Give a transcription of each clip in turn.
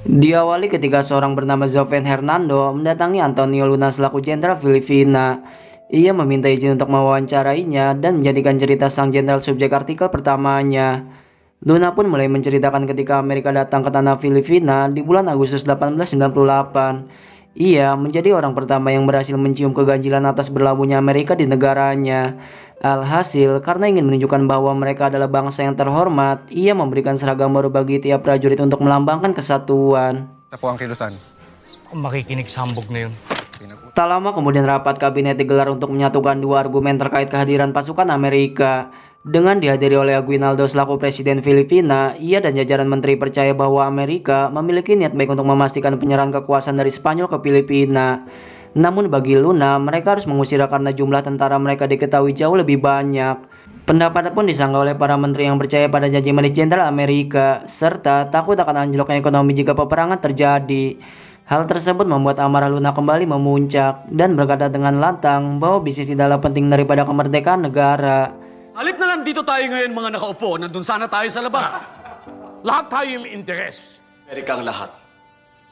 Diawali ketika seorang bernama Joven Hernando mendatangi Antonio Luna selaku jenderal Filipina. Ia meminta izin untuk mewawancarainya dan menjadikan cerita sang jenderal subjek artikel pertamanya. Luna pun mulai menceritakan ketika Amerika datang ke tanah Filipina di bulan Agustus 1898. Ia menjadi orang pertama yang berhasil mencium keganjilan atas berlabuhnya Amerika di negaranya. Alhasil, karena ingin menunjukkan bahwa mereka adalah bangsa yang terhormat, ia memberikan seragam baru bagi tiap prajurit untuk melambangkan kesatuan. Sa po ang kilusan. Kung makikinig sa hambog na yun. Tak lama kemudian rapat kabinet digelar untuk menyatukan dua argumen terkait kehadiran pasukan Amerika. Dengan dihadiri oleh Aguinaldo selaku Presiden Filipina, ia dan jajaran menteri percaya bahwa Amerika memiliki niat baik untuk memastikan penyerahan kekuasaan dari Spanyol ke Filipina. Namun bagi Luna, mereka harus mengusir karena jumlah tentara mereka diketahui jauh lebih banyak. Pendapat pun disanggah oleh para menteri yang percaya pada janji manis jenderal Amerika, serta takut akan anjloknya ekonomi jika peperangan terjadi. Hal tersebut membuat amarah Luna kembali memuncak dan berkata dengan lantang bahwa bisnis tidaklah penting daripada kemerdekaan negara. Halip na lang dito tayo ngayon mga nakaupo, nandun sana tayo sa labas. Lahat tayo may interes. Amerikang lahat.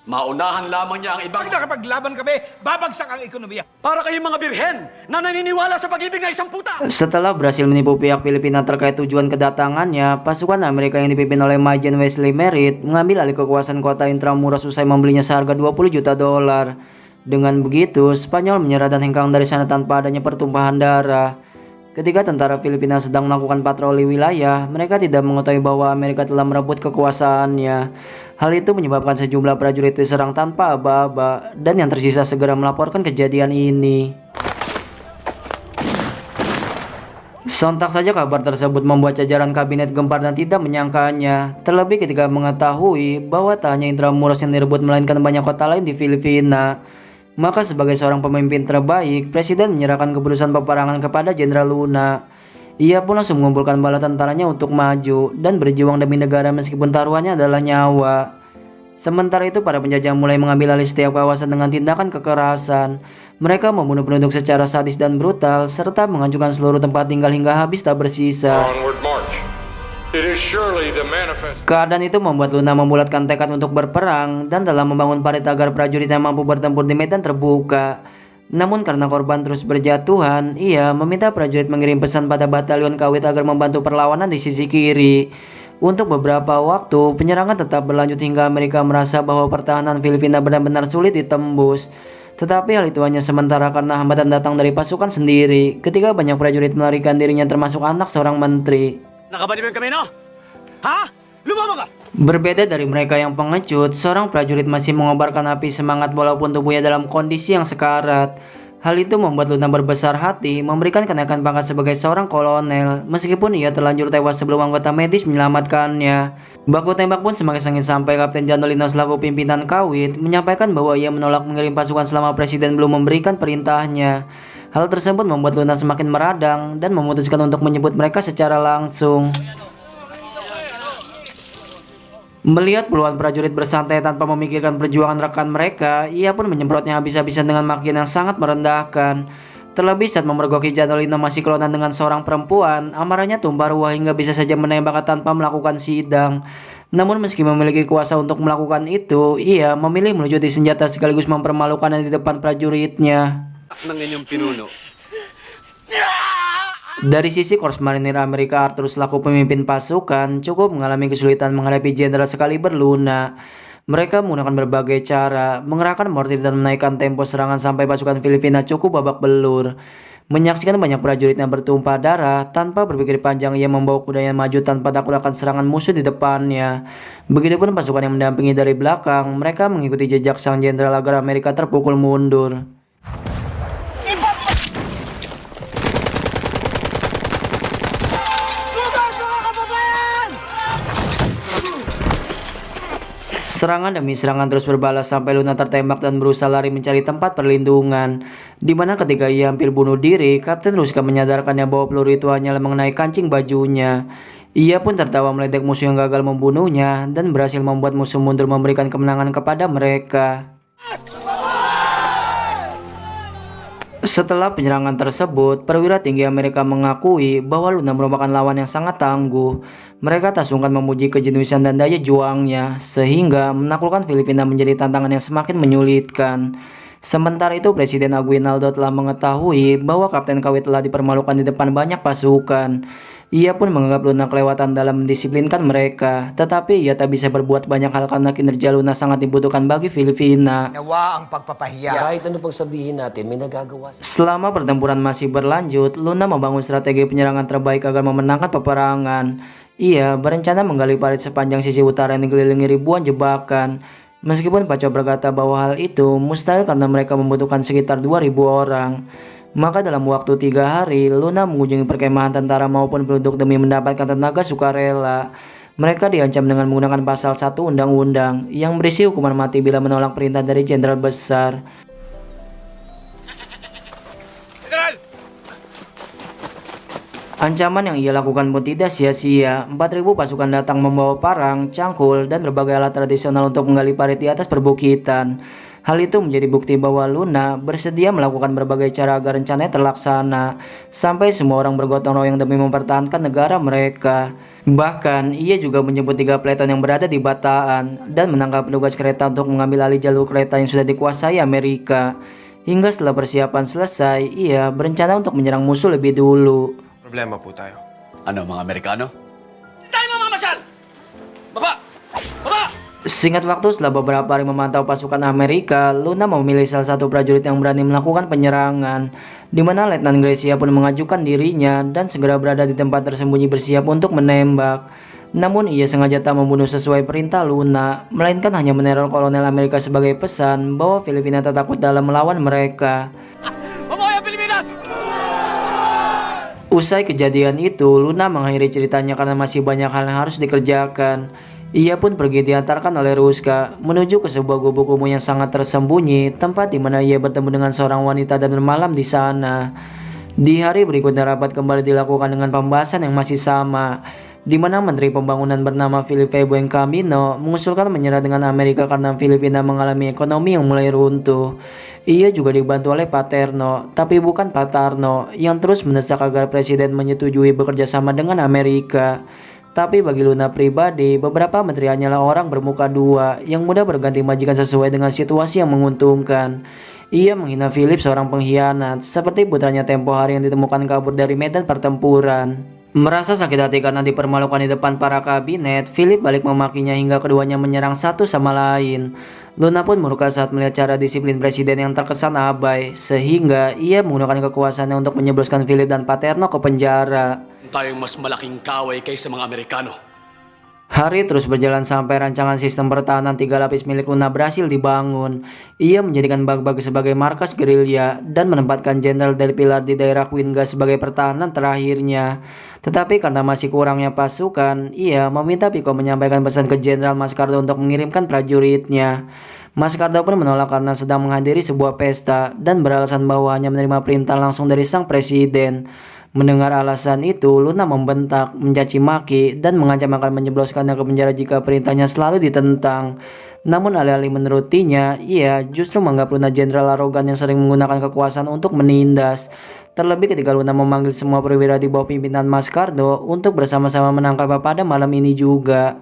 Maunahan lamang niya ang ibang... Pag nakapaglaban kami, babagsak ang ekonomiya. Para kayong mga birhen na naniniwala sa pag-ibig na isang puta. Setelah berhasil menipu pihak Filipina terkait tujuan kedatangannya, pasukan Amerika yang dipimpin oleh Majen Wesley Merritt mengambil alih kekuasaan kota Intramuros usai membelinya seharga 20 juta dolar. Dengan begitu, Spanyol menyerah dan hengkang dari sana tanpa adanya pertumpahan darah. Ketika tentara Filipina sedang melakukan patroli wilayah, mereka tidak mengetahui bahwa Amerika telah merebut kekuasaannya. Hal itu menyebabkan sejumlah prajurit diserang tanpa aba-aba, dan yang tersisa segera melaporkan kejadian ini. Sontak saja kabar tersebut membuat jajaran kabinet gempar dan tidak menyangkanya. Terlebih ketika mengetahui bahwa tak hanya Intramuros yang direbut melainkan banyak kota lain di Filipina. Maka sebagai seorang pemimpin terbaik, Presiden menyerahkan keputusan peperangan kepada Jenderal Luna. Ia pun langsung mengumpulkan bala tentaranya untuk maju dan berjuang demi negara meskipun taruhannya adalah nyawa. Sementara itu para penjajah mulai mengambil alih setiap kawasan dengan tindakan kekerasan. Mereka membunuh penduduk secara sadis dan brutal serta menghancurkan seluruh tempat tinggal hingga habis tak bersisa. Keadaan itu membuat Luna membulatkan tekad untuk berperang dan dalam membangun parit agar prajuritnya mampu bertempur di medan terbuka. Namun karena korban terus berjatuhan, ia meminta prajurit mengirim pesan pada batalion Kawit agar membantu perlawanan di sisi kiri. Untuk beberapa waktu, penyerangan tetap berlanjut hingga Amerika merasa bahwa pertahanan Filipina benar-benar sulit ditembus. Tetapi hal itu hanya sementara karena hambatan datang dari pasukan sendiri ketika banyak prajurit melarikan dirinya termasuk anak seorang menteri. Nakabaliban kami, no? Ha? Lumama ka! Berbeda dari mereka yang pengecut, seorang prajurit masih mengobarkan api semangat walaupun tubuhnya dalam kondisi yang sekarat. Hal itu membuat Luna berbesar hati memberikan kenaikan pangkat sebagai seorang kolonel meskipun ia terlanjur tewas sebelum anggota medis menyelamatkannya. Baku tembak pun semakin sengit sampai Kapten Janolino selaku pimpinan Kawit menyampaikan bahwa ia menolak mengirim pasukan selama presiden belum memberikan perintahnya. Hal tersebut membuat Luna semakin meradang dan memutuskan untuk menyebut mereka secara langsung. Melihat puluhan prajurit bersantai tanpa memikirkan perjuangan rekan mereka, ia pun menyemprotnya habis-habisan dengan makian yang sangat merendahkan. Terlebih saat memergoki Janolino masih kelonan dengan seorang perempuan, amarahnya tumpah ruah hingga bisa saja menembak tanpa melakukan sidang. Namun meski memiliki kuasa untuk melakukan itu, ia memilih melucuti senjata sekaligus mempermalukannya di depan prajuritnya. Ng inyong pinuno. Dari sisi Korps Marinir Amerika, Arthur selaku pemimpin pasukan cukup mengalami kesulitan menghadapi jenderal sekaliber Luna. Mereka menggunakan berbagai cara, mengerahkan mortir dan menaikkan tempo serangan sampai pasukan Filipina cukup babak belur. Menyaksikan banyak prajuritnya bertumpah darah, tanpa berpikir panjang ia membawa kudanya maju tanpa takut akan serangan musuh di depannya. Begitupun pasukan yang mendampingi dari belakang, mereka mengikuti jejak sang jenderal agar Amerika terpukul mundur. Serangan demi serangan terus berbalas sampai Luna tertembak dan berusaha lari mencari tempat perlindungan. Di mana ketika ia hampir bunuh diri, Kapten Ruska menyadarkannya bahwa peluru itu hanyalah mengenai kancing bajunya. Ia pun tertawa meledek musuh yang gagal membunuhnya dan berhasil membuat musuh mundur memberikan kemenangan kepada mereka. Setelah penyerangan tersebut, perwira tinggi Amerika mengakui bahwa Luna merupakan lawan yang sangat tangguh. Mereka tak sungkan memuji kejenuhan dan daya juangnya, sehingga menaklukkan Filipina menjadi tantangan yang semakin menyulitkan. Sementara itu, Presiden Aguinaldo telah mengetahui bahwa Kapten KW telah dipermalukan di depan banyak pasukan. Ia pun menganggap Luna kelewatan dalam mendisiplinkan mereka, tetapi ia tak bisa berbuat banyak hal karena kinerja Luna sangat dibutuhkan bagi Filipina. Nawa ang pagpapahiya. Kahit ano pang sabihin natin, may nagagawa siya. Selama pertempuran masih berlanjut, Luna membangun strategi penyerangan terbaik agar memenangkan peperangan. Ia berencana menggali parit sepanjang sisi utara yang dikelilingi ribuan jebakan. Meskipun Paco berkata bahwa hal itu mustahil karena mereka membutuhkan sekitar 2.000 orang. Maka dalam waktu 3 hari, Luna mengunjungi perkemahan tentara maupun penduduk demi mendapatkan tenaga sukarela. Mereka diancam dengan menggunakan pasal 1 undang-undang yang berisi hukuman mati bila menolak perintah dari jenderal besar. Ancaman yang ia lakukan pun tidak sia-sia. 4.000 pasukan datang membawa parang, cangkul, dan berbagai alat tradisional untuk menggali parit di atas perbukitan. Hal itu menjadi bukti bahwa Luna bersedia melakukan berbagai cara agar rencananya terlaksana, sampai semua orang bergotong royong demi mempertahankan negara mereka. Bahkan, ia juga menjemput 3 peleton yang berada di Bataan dan menangkap petugas kereta untuk mengambil alih jalur kereta yang sudah dikuasai Amerika. Hingga setelah persiapan selesai, ia berencana untuk menyerang musuh lebih dulu. Problema po tayo. Ano, mga Amerikano? Tayo mamamasyal! Baba! Baba! Singkat waktu setelah beberapa hari memantau pasukan Amerika, Luna memilih salah satu prajurit yang berani melakukan penyerangan, di mana Letnan Gracia pun mengajukan dirinya dan segera berada di tempat tersembunyi bersiap untuk menembak. Namun ia sengaja tak membunuh sesuai perintah Luna, melainkan hanya meneror kolonel Amerika sebagai pesan bahwa Filipina tak takut dalam melawan mereka. Mabuhay ang Pilipinas! Usai kejadian itu, Luna mengakhiri ceritanya karena masih banyak hal yang harus dikerjakan. Ia pun pergi diantarkan oleh Ruska menuju ke sebuah gubuk kumuh yang sangat tersembunyi, tempat di mana ia bertemu dengan seorang wanita dan bermalam di sana. Di hari berikutnya rapat kembali dilakukan dengan pembahasan yang masih sama, di mana Menteri Pembangunan bernama Felipe Buencamino mengusulkan menyerah dengan Amerika karena Filipina mengalami ekonomi yang mulai runtuh. Ia juga dibantu oleh Paterno, tapi bukan Patarno, yang terus mendesak agar Presiden menyetujui bekerja sama dengan Amerika. Tapi bagi Luna pribadi, beberapa menteri hanyalah orang bermuka dua yang mudah berganti majikan sesuai dengan situasi yang menguntungkan. Ia menghina Philip seorang pengkhianat, seperti putranya tempo hari yang ditemukan kabur dari medan pertempuran. Merasa sakit hati karena dipermalukan di depan para kabinet, Philip balik memakinya hingga keduanya menyerang satu sama lain. Luna pun murka saat melihat cara disiplin presiden yang terkesan abai, sehingga ia menggunakan kekuasaannya untuk menyebloskan Philip dan Paterno ke penjara. Tayong mas malaking kaway kaysa mga Amerikano. Hari terus berjalan sampai rancangan sistem pertahanan 3 lapis milik Luna berhasil dibangun. Ia menjadikan Bagbag sebagai markas gerilya dan menempatkan Jenderal Del Pilar di daerah Cuenca sebagai pertahanan terakhirnya. Tetapi karena masih kurangnya pasukan, ia meminta Pico menyampaikan pesan ke Jenderal Mascardo untuk mengirimkan prajuritnya. Mascardo pun menolak karena sedang menghadiri sebuah pesta dan beralasan bahwa hanya menerima perintah langsung dari sang presiden. Mendengar alasan itu, Luna membentak, mencaci maki, dan mengancam akan menjebloskannya ke penjara jika perintahnya selalu ditentang. Namun alih-alih menurutinya, ia justru menganggap Luna jenderal arogan yang sering menggunakan kekuasaan untuk menindas. Terlebih ketika Luna memanggil semua perwira di bawah pimpinan Mascardo untuk bersama-sama menangkapnya pada malam ini juga.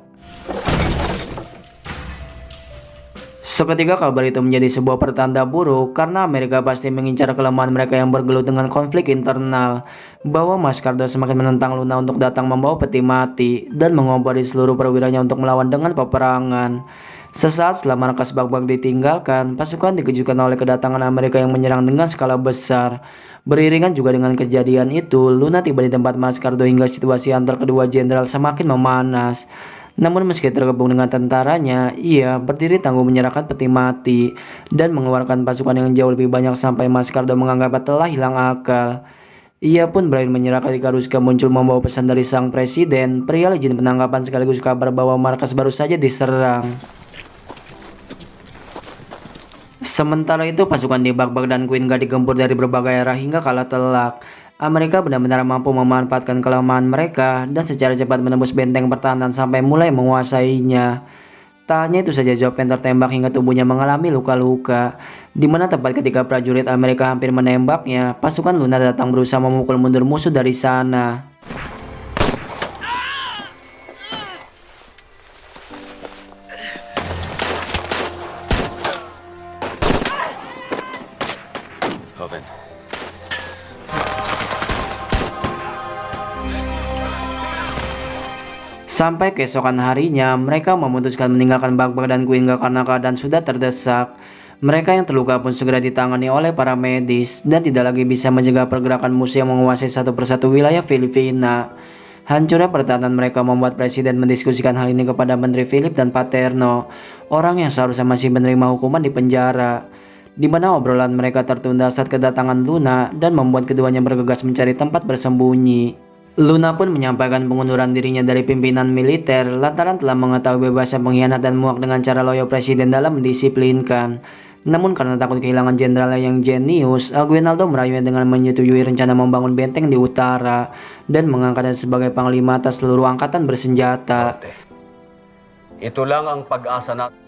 Seketika kabar itu menjadi sebuah pertanda buruk karena Amerika pasti mengincar kelemahan mereka yang bergelut dengan konflik internal, bahwa Mascardo semakin menentang Luna untuk datang membawa peti mati dan mengompori seluruh perwiranya untuk melawan dengan peperangan. Sesaat setelah markas Bagbag ditinggalkan, pasukan dikejutkan oleh kedatangan Amerika yang menyerang dengan skala besar. Beriringan juga dengan kejadian itu, Luna tiba di tempat Mascardo hingga situasi antar kedua jenderal semakin memanas. Namun meski tergabung dengan tentaranya, ia berdiri tangguh menyerahkan peti mati dan mengeluarkan pasukan yang jauh lebih banyak sampai Mascardo menganggapnya telah hilang akal. Ia pun berakhir menyerah ketika Ruska muncul membawa pesan dari sang presiden, perihal izin penangkapan sekaligus kabar bahwa markas baru saja diserang. Sementara itu pasukan di Bagbag dan Cuenca digempur dari berbagai arah hingga kalah telak. Amerika benar-benar mampu memanfaatkan kelemahan mereka dan secara cepat menembus benteng pertahanan sampai mulai menguasainya. Tak hanya itu saja, Joven tertembak hingga tubuhnya mengalami luka-luka, di mana tepat ketika prajurit Amerika hampir menembaknya, pasukan Luna datang berusaha memukul mundur musuh dari sana. Joven. Sampai keesokan harinya, mereka memutuskan meninggalkan Baghdad dan Guinga karena keadaan sudah terdesak. Mereka yang terluka pun segera ditangani oleh para medis dan tidak lagi bisa mencegah pergerakan musuh yang menguasai satu persatu wilayah Filipina. Hancurnya pertahanan mereka membuat presiden mendiskusikan hal ini kepada Menteri Philip dan Paterno, orang yang seharusnya masih menerima hukuman di penjara. Di mana obrolan mereka tertunda saat kedatangan Luna dan membuat keduanya bergegas mencari tempat bersembunyi. Luna pun menyampaikan pengunduran dirinya dari pimpinan militer lantaran telah mengetahui bebasnya pengkhianat dan muak dengan cara loyo presiden dalam mendisiplinkan. Namun karena takut kehilangan jenderalnya yang jenius, Aguinaldo merayunya dengan menyetujui rencana membangun benteng di utara dan mengangkatnya sebagai panglima atas seluruh angkatan bersenjata. Ito lang ang pag-asa natin.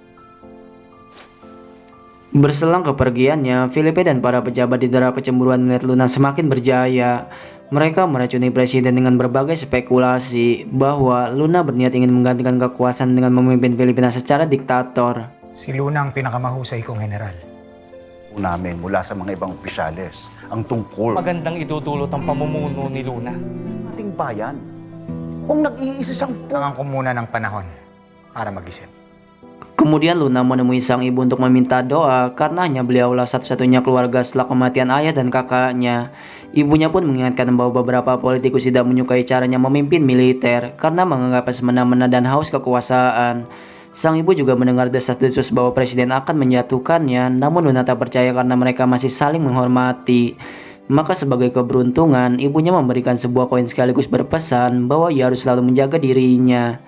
Berselang kepergiannya, Felipe dan para pejabat didera kecemburuan melihat Luna semakin berjaya. Mereka meracuni presiden dengan berbagai spekulasi bahwa Luna berniat ingin menggantikan kekuasaan dengan memimpin Filipina secara diktator. Si Luna ang pinakamahusay kong general. Namin mula sa mga ibang opisyales ang tungkol Magandang idudulot ang pamumuno ni Luna. ating bayan. Kung nag-iisa siyang Kailangan ko muna ng panahon para mag-isip. Kemudian Luna menemui sang ibu untuk meminta doa karena hanya beliaulah satu-satunya keluarga setelah kematian ayah dan kakaknya. Ibunya pun mengingatkan bahwa beberapa politikus tidak menyukai caranya memimpin militer karena menganggapnya semena-mena dan haus kekuasaan. Sang ibu juga mendengar desas-desus bahwa presiden akan menjatuhkannya, namun Luna tak percaya karena mereka masih saling menghormati. Maka sebagai keberuntungan, ibunya memberikan sebuah koin sekaligus berpesan bahwa ia harus selalu menjaga dirinya.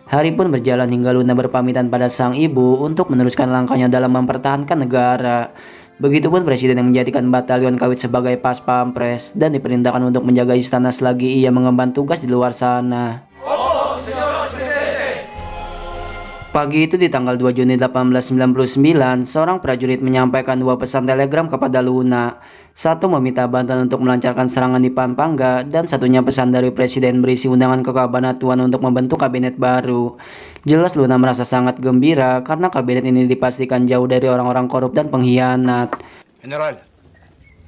Hari pun berjalan hingga Luna berpamitan pada sang ibu untuk meneruskan langkahnya dalam mempertahankan negara. Begitupun presiden yang menjadikan batalion Kawit sebagai pas pampres dan diperintahkan untuk menjaga istana selagi ia mengemban tugas di luar sana. Pagi itu di tanggal 2 Juni 1899, seorang prajurit menyampaikan dua pesan telegram kepada Luna. Satu meminta bantuan untuk melancarkan serangan di Pampanga dan satunya pesan dari presiden berisi undangan ke Kabanatuan untuk membentuk kabinet baru. Jelas Luna merasa sangat gembira karena kabinet ini dipastikan jauh dari orang-orang korup dan pengkhianat. General,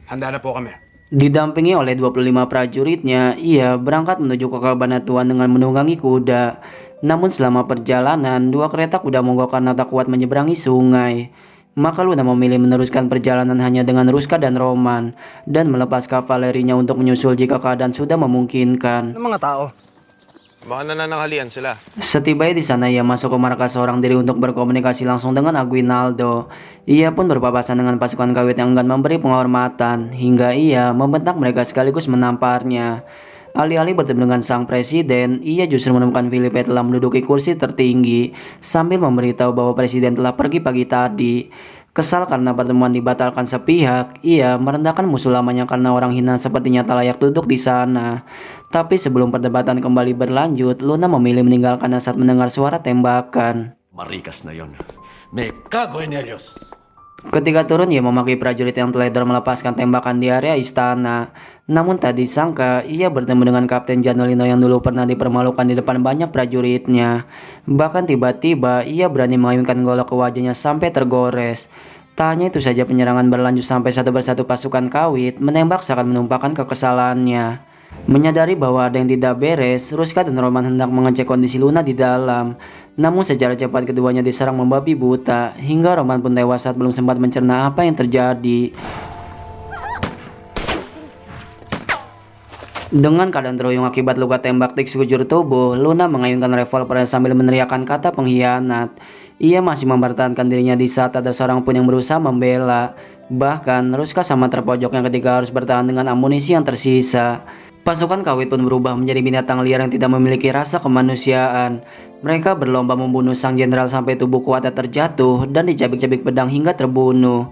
handa na po kami. Didampingi oleh 25 prajuritnya, ia berangkat menuju ke Kabanatuan dengan menunggangi kuda. Namun selama perjalanan, dua kereta kuda mogok karena tak kuat menyeberangi sungai. Maka Luna memilih meneruskan perjalanan hanya dengan Ruska dan Roman dan melepas kavalerinya untuk menyusul jika keadaan sudah memungkinkan. Mga tao? Baka nananghalian sila. Setibanya di sana, ia masuk ke markas seorang diri untuk berkomunikasi langsung dengan Aguinaldo. Ia pun berpapasan dengan pasukan Kawit yang enggan memberi penghormatan hingga ia membentak mereka sekaligus menamparnya. Alih-alih bertemu dengan sang presiden, ia justru menemukan Felipe telah menduduki kursi tertinggi sambil memberitahu bahwa presiden telah pergi pagi tadi. Kesal karena pertemuan dibatalkan sepihak, ia merendahkan musuh lamanya karena orang hina sepertinya tak layak duduk di sana. Tapi sebelum perdebatan kembali berlanjut, Luna memilih meninggalkannya saat mendengar suara tembakan. Marikas na yon. Me cago en ellos. Ketika turun, ia memaki prajurit yang teledor melepaskan tembakan di area istana. Namun tak disangka, ia bertemu dengan Kapten Janolino yang dulu pernah dipermalukan di depan banyak prajuritnya. Bahkan tiba-tiba, ia berani mengayunkan golok ke wajahnya sampai tergores. Tak hanya itu saja, penyerangan berlanjut sampai satu persatu pasukan Kawit menembak seakan menumpahkan kekesalannya. Menyadari bahwa ada yang tidak beres, Ruska dan Roman hendak mengecek kondisi Luna di dalam. Namun secara cepat keduanya diserang membabi buta, hingga Roman pun tewas saat belum sempat mencerna apa yang terjadi. Dengan keadaan terhuyung akibat luka tembak di sekujur tubuh, Luna mengayunkan revolver sambil meneriakkan kata pengkhianat. Ia masih mempertahankan dirinya di saat ada seorang pun yang berusaha membela. Bahkan Ruska sama terpojoknya ketika harus bertahan dengan amunisi yang tersisa. Pasukan Kawit pun berubah menjadi binatang liar yang tidak memiliki rasa kemanusiaan. Mereka berlomba membunuh sang jenderal sampai tubuh kuatnya terjatuh dan dicabik-cabik pedang hingga terbunuh.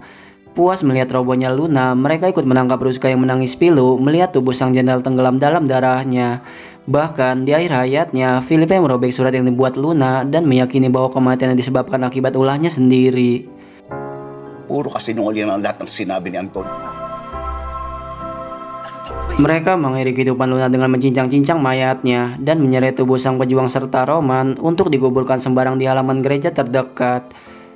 Puas melihat robohnya Luna, mereka ikut menangkap Ruska yang menangis pilu melihat tubuh sang jenderal tenggelam dalam darahnya. Bahkan di akhir hayatnya, Felipe merobek surat yang dibuat Luna dan meyakini bahwa kematiannya disebabkan akibat ulahnya sendiri. Puro kasinungalingan ang lahat ng sinabi ni Anton. Mereka mengakhiri kehidupan Luna dengan mencincang-cincang mayatnya dan menyeret tubuh sang pejuang serta Roman untuk dikuburkan sembarang di halaman gereja terdekat.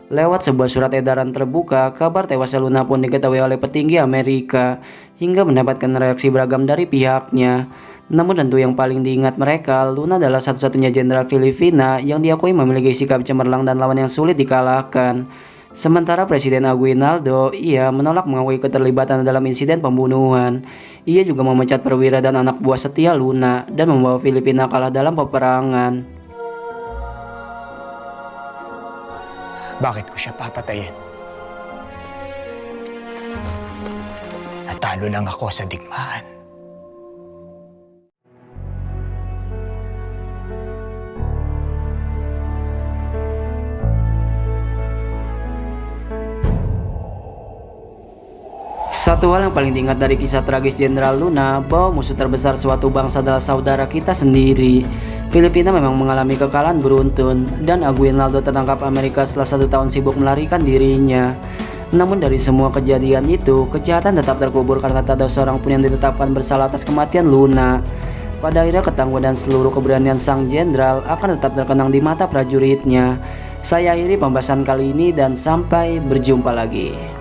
Lewat sebuah surat edaran terbuka, kabar tewasnya Luna pun diketahui oleh petinggi Amerika hingga mendapatkan reaksi beragam dari pihaknya. Namun tentu yang paling diingat mereka, Luna adalah satu-satunya jenderal Filipina yang diakui memiliki sikap cemerlang dan lawan yang sulit dikalahkan. Sementara Presiden Aguinaldo, ia menolak mengakui keterlibatan dalam insiden pembunuhan. Ia juga memecat perwira dan anak buah setia Luna dan membawa Filipina kalah dalam peperangan. Bakit ko siya papatayin? Natalo lang ako sa digmaan. Satu hal yang paling diingat dari kisah tragis Jenderal Luna, bahwa musuh terbesar suatu bangsa adalah saudara kita sendiri. Filipina memang mengalami kekalahan beruntun, dan Aguinaldo tertangkap Amerika setelah 1 tahun sibuk melarikan dirinya. Namun dari semua kejadian itu, kejahatan tetap terkubur karena tak ada seorang pun yang ditetapkan bersalah atas kematian Luna. Pada akhirnya ketangguhan dan seluruh keberanian sang jenderal akan tetap terkenang di mata prajuritnya. Saya akhiri pembahasan kali ini dan sampai berjumpa lagi.